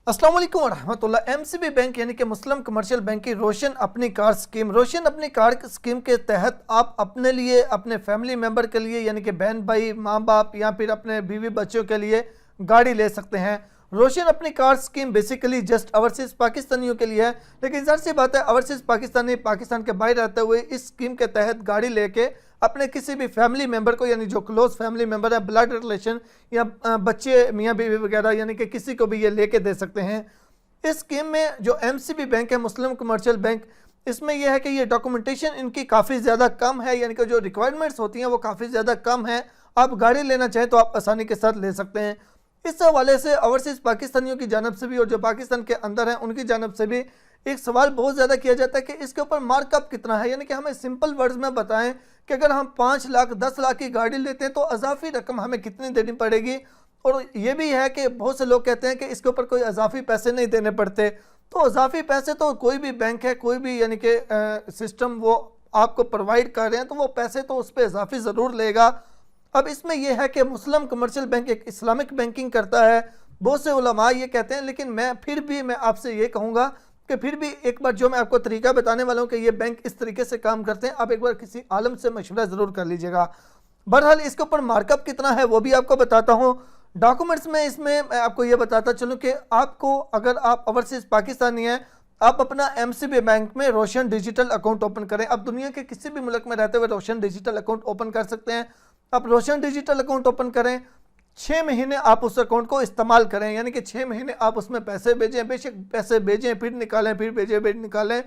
अस्सलाम वालेकुम रहमतुल्लाह। एमसीबी बैंक यानी कि मुस्लिम कमर्शियल बैंक की रोशन अपनी कार स्कीम के तहत आप अपने लिए, अपने फैमिली मेंबर के लिए यानी कि बहन भाई, माँ बाप या फिर अपने बीवी बच्चों के लिए गाड़ी ले सकते हैं। रोशन अपनी car scheme basically just overseas पाकिस्तानियों के लिए है, लेकिन जाहिर सी बात है ओवरसीज पाकिस्तानी पाकिस्तान के बाहर रहते हुए इस स्कीम के तहत गाड़ी लेके अपने किसी भी फैमिली मेंबर को, यानी जो क्लोज फैमिली मेंबर है, ब्लड रिलेशन या बच्चे, मियाँ बीवी वगैरह, यानी कि किसी को भी ये लेके दे सकते हैं। इस स्कीम में जो एमसीबी बैंक है, मुस्लिम कमर्शियल बैंक, इसमें यह है कि ये डॉक्यूमेंटेशन इनकी काफ़ी ज़्यादा कम है, यानी कि जो रिक्वायरमेंट्स होती हैं वो काफ़ी ज़्यादा कम है। आप गाड़ी लेना चाहें तो आप आसानी के साथ ले सकते हैं। इस हवाले से ओवरसीज पाकिस्तानियों की जानब से भी और जो पाकिस्तान के अंदर हैं उनकी जानब से भी एक सवाल बहुत ज़्यादा किया जाता है कि इसके ऊपर मार्कअप कितना है, यानी कि हमें सिंपल वर्ड्स में बताएं कि अगर हम 5 लाख 10 लाख की गाड़ी लेते हैं तो अजाफी रकम हमें कितनी देनी पड़ेगी। और ये भी है कि बहुत से लोग कहते हैं कि इसके ऊपर कोई अजाफी पैसे नहीं देने पड़ते। तो अजाफी पैसे तो कोई भी बैंक है, कोई भी यानी कि सिस्टम वो आपको प्रोवाइड कर रहे हैं तो वो पैसे तो उस पर अजाफी ज़रूर लेगा। अब इसमें यह है कि मुस्लिम कमर्शियल बैंक एक इस्लामिक बैंकिंग करता है, बहुत से उलमा ये कहते हैं, लेकिन मैं आपसे ये कहूँगा कि फिर भी एक बार जो मैं आपको तरीका बताने वाला हूँ कि ये बैंक इस तरीके से काम करते हैं, आप एक बार किसी आलम से मशवरा ज़रूर कर लीजिएगा। बहरहाल इसके ऊपर मार्कअप कितना है वो भी आपको बताता हूँ। डॉक्यूमेंट्स में इसमें मैं आपको ये बताता चलूँ कि आपको, अगर आप ओवरसीज पाकिस्तानी हैं, आप अपना एमसीबी बैंक में रोशन डिजिटल अकाउंट ओपन करें। आप दुनिया के किसी भी मुल्क में रहते हुए रोशन डिजिटल अकाउंट ओपन कर सकते हैं। आप रोशन डिजिटल अकाउंट ओपन करें, 6 महीने आप उस अकाउंट को इस्तेमाल करें, यानी कि 6 महीने आप उसमें पैसे भेजें, बेशक पैसे भेजें फिर निकालें, फिर भेजें फिर निकालें,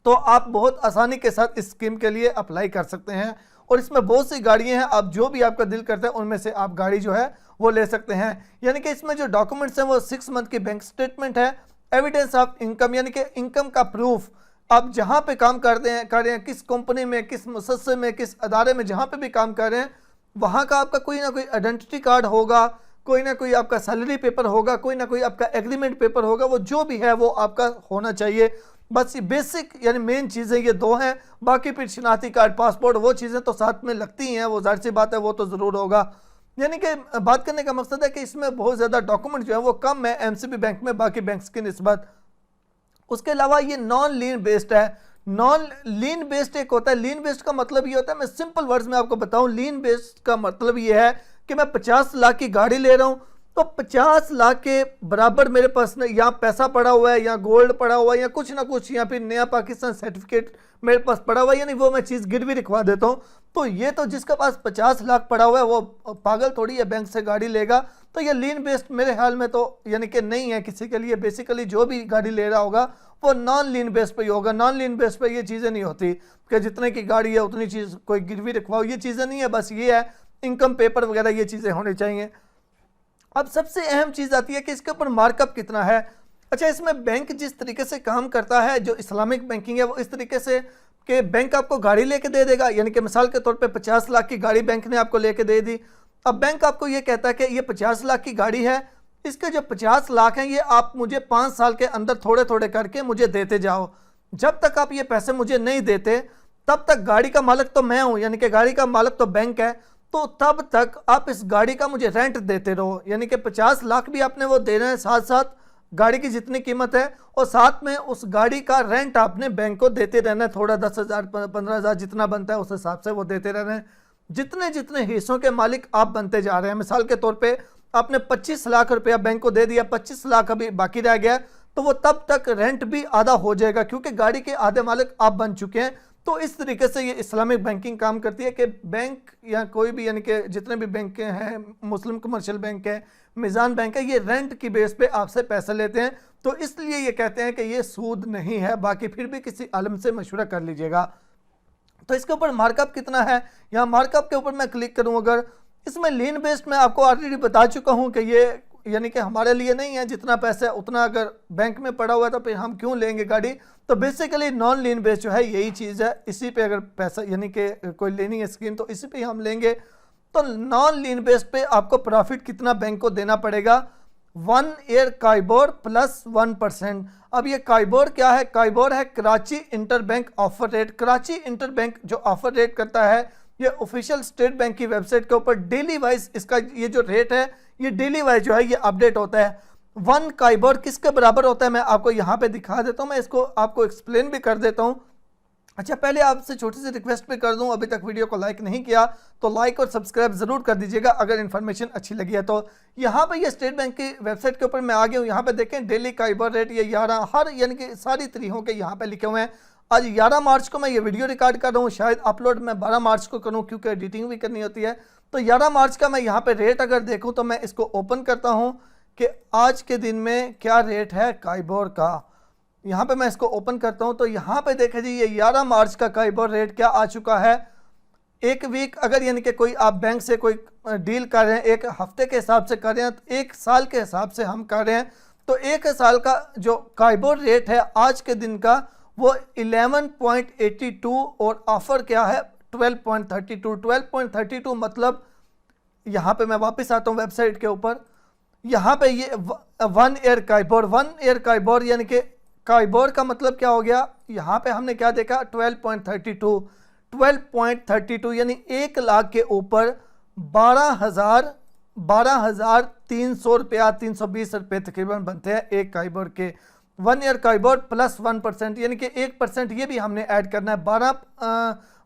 तो आप बहुत आसानी के साथ इस स्कीम के लिए अप्लाई कर सकते हैं। और इसमें बहुत सी गाड़ियां हैं, आप जो भी आपका दिल करता है उनमें से आप गाड़ी जो है वो ले सकते हैं। यानी कि इसमें जो डॉक्यूमेंट्स हैं वो 6 मंथ की बैंक स्टेटमेंट है, एविडेंस ऑफ इनकम यानी कि इनकम का प्रूफ, आप जहाँ पे काम कर रहे हैं, किस कंपनी में, किस मुसस्से में, किस अदारे में, जहाँ पे भी काम कर रहे हैं वहाँ का आपका कोई ना कोई आइडेंटिटी कार्ड होगा, कोई ना कोई आपका सैलरी पेपर होगा, कोई ना कोई आपका एग्रीमेंट पेपर होगा, वो जो भी है वो आपका होना चाहिए। बस ये बेसिक यानी मेन चीज़ें ये 2 हैं। बाकी फिर शनाख्ती कार्ड, पासपोर्ट, वो चीज़ें तो साथ में लगती हैं, वो जाहिर सी बात है वो तो ज़रूर होगा। यानी कि बात करने का मकसद है कि इसमें बहुत ज़्यादा डॉक्यूमेंट जो है वो कम है एमसीबी बैंक में बाकी बैंक्स की निस्बत। उसके अलावा ये नॉन लीन बेस्ड है। नॉन लीन बेस्ड एक होता है, लीन बेस्ड का मतलब ये होता है, मैं सिंपल वर्ड्स में आपको बताऊं, लीन बेस्ड का मतलब ये है कि मैं 50 लाख की गाड़ी ले रहा हूं तो 50 लाख के बराबर मेरे पास यहाँ पैसा पड़ा हुआ है, या गोल्ड पड़ा हुआ है, या कुछ ना कुछ, या फिर नया पाकिस्तान सर्टिफिकेट मेरे पास पड़ा हुआ है, यानी वो मैं चीज़ गिरवी रखवा देता हूँ। तो ये तो जिसके पास 50 लाख पड़ा हुआ है वो पागल थोड़ी है, बैंक से गाड़ी लेगा। तो ये लीन बेस्ड मेरे ख्याल में तो यानी कि नहीं है किसी के लिए। बेसिकली जो भी गाड़ी ले रहा होगा वो नॉन लीन बेस पे ही होगा। नॉन लीन बेस पे ये चीज़ें नहीं होती कि जितने की गाड़ी है उतनी चीज़ कोई गिरवी रखवाओ, ये चीज़ें नहीं है। बस ये है इनकम पेपर वगैरह ये चीज़ें होनी चाहिए। अब सबसे अहम चीज़ आती है कि इसके ऊपर मार्कअप कितना है। अच्छा, इसमें बैंक जिस तरीके से काम करता है, जो इस्लामिक बैंकिंग है, वो इस तरीके से कि बैंक आपको गाड़ी लेके दे देगा, यानी कि मिसाल के तौर पे 50 लाख की गाड़ी बैंक ने आपको लेके दे दी। अब बैंक आपको ये कहता है कि ये 50 लाख की गाड़ी है, इसके जो 50 लाख हैं ये आप मुझे 5 साल के अंदर थोड़े थोड़े करके मुझे देते जाओ। जब तक आप ये पैसे मुझे नहीं देते तब तक गाड़ी का मालिक तो मैं हूँ, यानी कि गाड़ी का मालिक तो बैंक है, तो तब तक आप इस गाड़ी का मुझे रेंट देते रहो। यानी कि 50 लाख भी आपने वो देना है, साथ साथ गाड़ी की जितनी कीमत है, और साथ में उस गाड़ी का रेंट आपने बैंक को देते रहना है, थोड़ा 10,000 15,000 जितना बनता है उस हिसाब से वो देते रहना है। जितने जितने हिस्सों के मालिक आप बनते जा रहे हैं, मिसाल के तौर पे आपने 25 लाख रुपया बैंक को दे दिया, 25 लाख अभी बाकी रह गया, तो वो तब तक रेंट भी आधा हो जाएगा क्योंकि गाड़ी के आधे मालिक आप बन चुके हैं। तो इस तरीके से ये इस्लामिक बैंकिंग काम करती है कि बैंक या कोई भी, यानी कि जितने भी बैंक हैं, मुस्लिम कमर्शियल बैंक है, मिजान बैंक है, ये रेंट की बेस पे आपसे पैसे लेते हैं। तो इसलिए ये कहते हैं कि ये सूद नहीं है। बाकी फिर भी किसी आलम से मशवरा कर लीजिएगा। तो इसके ऊपर मार्कअप कितना है, यहाँ मार्कअप के ऊपर मैं क्लिक करूँ, अगर इसमें लीन बेस्ड मैं आपको ऑलरेडी बता चुका हूँ कि ये यानी कि हमारे लिए नहीं है, जितना पैसा उतना अगर बैंक में पड़ा हुआ है तो फिर हम क्यों लेंगे गाड़ी। तो बेसिकली नॉन लीन बेस्ड जो है यही चीज़ है, इसी पे अगर पैसा यानी कि कोई लेनी है स्कीम तो इसी पे हम लेंगे। तो नॉन लीन बेस्ड पे आपको प्रॉफिट कितना बैंक को देना पड़ेगा, 1 ईयर काइबोर प्लस 1%। अब ये काइबोर क्या है, काइबोर है Karachi inter bank offer rate. Karachi inter bank जो ऑफर रेट करता है ये ऑफिशियल स्टेट बैंक की वेबसाइट के ऊपर डेली वाइज इसका ये जो रेट है ये डेली वाइज जो है ये अपडेट होता है। 1 काइबर किसके बराबर होता है मैं आपको यहाँ पे दिखा देता हूँ, मैं इसको आपको एक्सप्लेन भी कर देता हूँ। अच्छा, पहले आपसे छोटी सी रिक्वेस्ट भी कर दूं, अभी तक वीडियो को लाइक नहीं किया तो लाइक और सब्सक्राइब जरूर कर दीजिएगा अगर इन्फॉर्मेशन अच्छी लगी है तो। यहाँ पे ये स्टेट बैंक की वेबसाइट के ऊपर मैं आ गया हूँ। यहाँ पे देखें डेली काइबर रेट ये 11 हर यानी कि सारी तारीखों के यहाँ पे लिखे हुए हैं। आज 11 मार्च को मैं ये वीडियो रिकॉर्ड कर रहा हूँ, शायद अपलोड मैं 12 मार्च को करूँ क्योंकि एडिटिंग भी करनी होती है। तो 11 मार्च का मैं यहाँ पे रेट अगर देखूँ तो मैं इसको ओपन करता हूँ कि आज के दिन में क्या रेट है काइबर का। यहाँ पे मैं इसको ओपन करता हूँ तो यहाँ पे देखें जी, ये 11 मार्च का काइबर रेट क्या आ चुका है। एक वीक अगर यानी कि कोई आप बैंक से कोई डील कर रहे हैं, एक हफ्ते के हिसाब से कर रहे हैं, तो एक साल के हिसाब से हम कर रहे हैं, तो एक साल का जो काइबर रेट है आज के दिन का वो 11.82 और ऑफर क्या है 12.32। 12.32 मतलब, यहाँ पे मैं वापस आता हूँ वेबसाइट के ऊपर, यहाँ पे ये 1 ईयर काइबर, 1 ईयर काइबर यानी कि काइबर का मतलब क्या हो गया। यहाँ पे हमने क्या देखा 12.32, 12.32 यानी 1 लाख के ऊपर 12,300 रुपया 320 रुपये तकरीबन बनते हैं एक काइबर के। 1 ईयर काइबर प्लस 1% यानी कि 1% ये भी हमने ऐड करना है,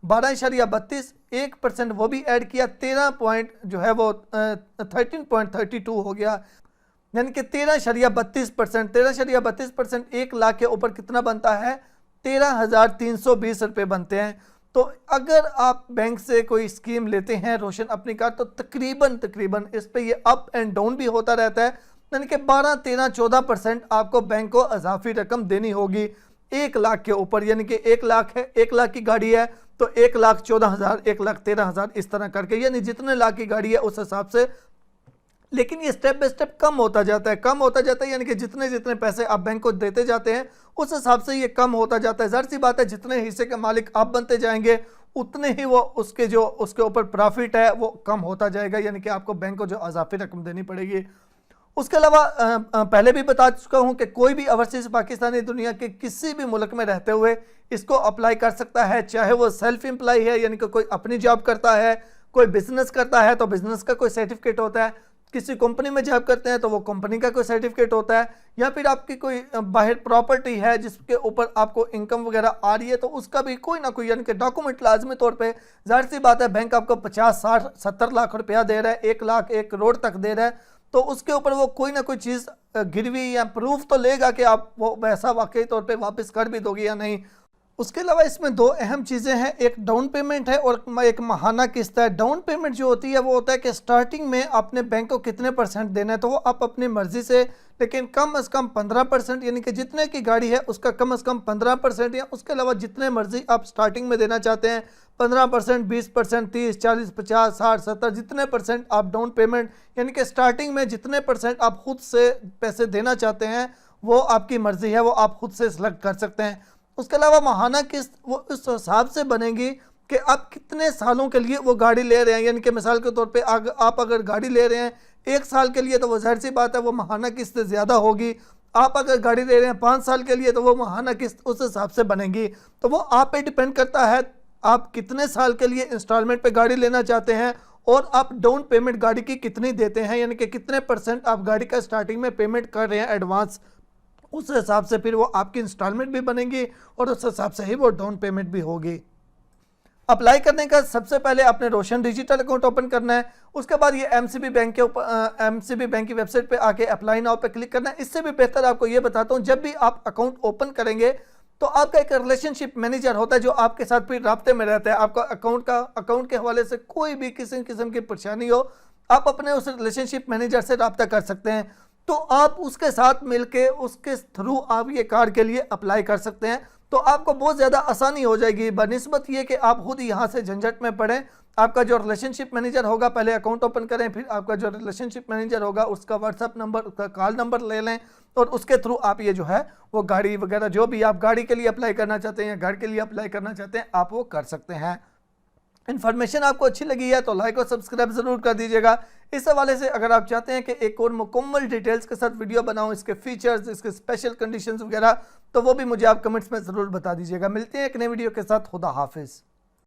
12.32, 1% वो भी ऐड किया, 13.32 हो गया, यानी कि 13.32%। 13.32% 1 लाख के ऊपर कितना बनता है 13,320 रुपये बनते हैं। तो अगर आप बैंक से कोई स्कीम लेते हैं रोशन अपनी कार, तो तकरीबन इस पे ये अप एंड डाउन भी होता रहता है, यानी कि 12, 13, 14% आपको बैंक को इजाफी रकम देनी होगी 1 लाख के ऊपर। यानी कि 1 लाख है, 1 लाख की गाड़ी है तो 1,14,000, 1,13,000 इस तरह करके, यानी जितने लाख की गाड़ी है उस हिसाब से। लेकिन ये स्टेप बाय स्टेप कम होता जाता है, यानी कि जितने जितने पैसे आप बैंक को देते जाते हैं उस हिसाब से ये कम होता जाता है। जाहिर सी बात है, जितने हिस्से के मालिक आप बनते जाएंगे उतने ही वो उसके ऊपर प्रॉफिट है वो कम होता जाएगा, यानी कि आपको बैंक को जो इजाफी रकम देनी पड़ेगी। उसके अलावा पहले भी बता चुका हूं कि कोई भी ओवरसीज पाकिस्तानी दुनिया के किसी भी मुल्क में रहते हुए इसको अप्लाई कर सकता है, चाहे वो सेल्फ एम्प्लॉय है यानी कि कोई अपनी जॉब करता है, कोई बिजनेस करता है तो बिजनेस का कोई सर्टिफिकेट होता है, किसी कंपनी में जॉब करते हैं तो वो कंपनी का कोई सर्टिफिकेट होता है, या फिर आपकी कोई बाहर प्रॉपर्टी है जिसके ऊपर आपको इनकम वगैरह आ रही है तो उसका भी कोई ना कोई यानी कि डॉक्यूमेंट लाजमी तौर पे। जाहिर सी बात है, बैंक आपको 50, 60, 70 लाख रुपया दे रहा है, 1 लाख 1 करोड़ तक दे रहा है, तो उसके ऊपर वो कोई ना कोई चीज़ गिरवी या प्रूफ तो लेगा कि आप वो पैसा वाकई तौर पे वापस कर भी दोगे या नहीं। उसके अलावा इसमें 2 अहम चीज़ें हैं, एक डाउन पेमेंट है और एक माहाना किस्त है। डाउन पेमेंट जो होती है वो होता है कि स्टार्टिंग में आपने बैंक को कितने % देना है, तो वो आप अपनी मर्जी से, लेकिन कम से कम 15%, यानी कि जितने की गाड़ी है उसका कम से कम 15%, या उसके अलावा जितने मर्जी आप स्टार्टिंग में देना चाहते हैं 15%, 20%, 30, 40, 50, 60, 70 जितने % आप डाउन पेमेंट यानी कि स्टार्टिंग में जितने % आप खुद से पैसे देना चाहते हैं वो आपकी मर्जी है, वो आप खुद से सिलेक्ट कर सकते हैं। उसके अलावा माहाना किस्त वो इस हिसाब से बनेगी कि आप कितने सालों के लिए वो गाड़ी ले रहे हैं, यानी कि मिसाल के तौर पे आप अगर गाड़ी ले रहे हैं 1 साल के लिए तो वो जाहिर सी बात है वो माहाना किस्त ज़्यादा होगी। आप अगर गाड़ी ले रहे हैं 5 साल के लिए तो वो माहाना किस्त उस हिसाब से बनेगी। तो वो आप पे डिपेंड करता है आप कितने साल के लिए इंस्टॉलमेंट पे गाड़ी लेना चाहते हैं और आप डाउन पेमेंट गाड़ी की कितनी देते हैं, यानी कि कितने % आप गाड़ी का स्टार्टिंग में पेमेंट कर रहे हैं एडवांस, उस हिसाब से फिर वो आपकी इंस्टॉलमेंट भी बनेगी और उस हिसाब से ही वो डाउन पेमेंट भी होगी। अप्लाई करने का सबसे पहले आपने रोशन डिजिटल अकाउंट ओपन करना है, उसके बाद ये एमसीबी बैंक के ऊपर एमसीबी बैंक की वेबसाइट पे आके अप्लाई नाउ पे क्लिक करना है। इससे भी बेहतर आपको ये बताता हूँ, जब भी आप अकाउंट ओपन करेंगे तो आपका एक रिलेशनशिप मैनेजर होता है जो आपके साथ फिर राब्ते में रहता है। आपका अकाउंट के हवाले से कोई भी किसी किस्म की परेशानी हो, आप अपने उस रिलेशनशिप मैनेजर से रब्ता कर सकते हैं। तो आप उसके साथ मिलके उसके थ्रू आप ये कार के लिए अप्लाई कर सकते हैं, तो आपको बहुत ज़्यादा आसानी हो जाएगी बनिस्बत ये कि आप खुद यहाँ से झंझट में पड़ें। आपका जो रिलेशनशिप मैनेजर होगा, पहले अकाउंट ओपन करें, फिर आपका जो रिलेशनशिप मैनेजर होगा उसका व्हाट्सअप नंबर, उसका कॉल नंबर ले लें और उसके थ्रू आप ये जो है वो गाड़ी वगैरह जो भी आप गाड़ी के लिए अप्लाई करना चाहते हैं या घर के लिए अप्लाई करना चाहते हैं आप वो कर सकते हैं। इन्फॉर्मेशन आपको अच्छी लगी है तो लाइक और सब्सक्राइब जरूर कर दीजिएगा। इस हवाले से अगर आप चाहते हैं कि एक और मुकम्मल डिटेल्स के साथ वीडियो बनाऊं, इसके फीचर्स, इसके स्पेशल कंडीशंस वगैरह, तो वो भी मुझे आप कमेंट्स में ज़रूर बता दीजिएगा। मिलते हैं एक नई वीडियो के साथ। खुदा हाफिज़।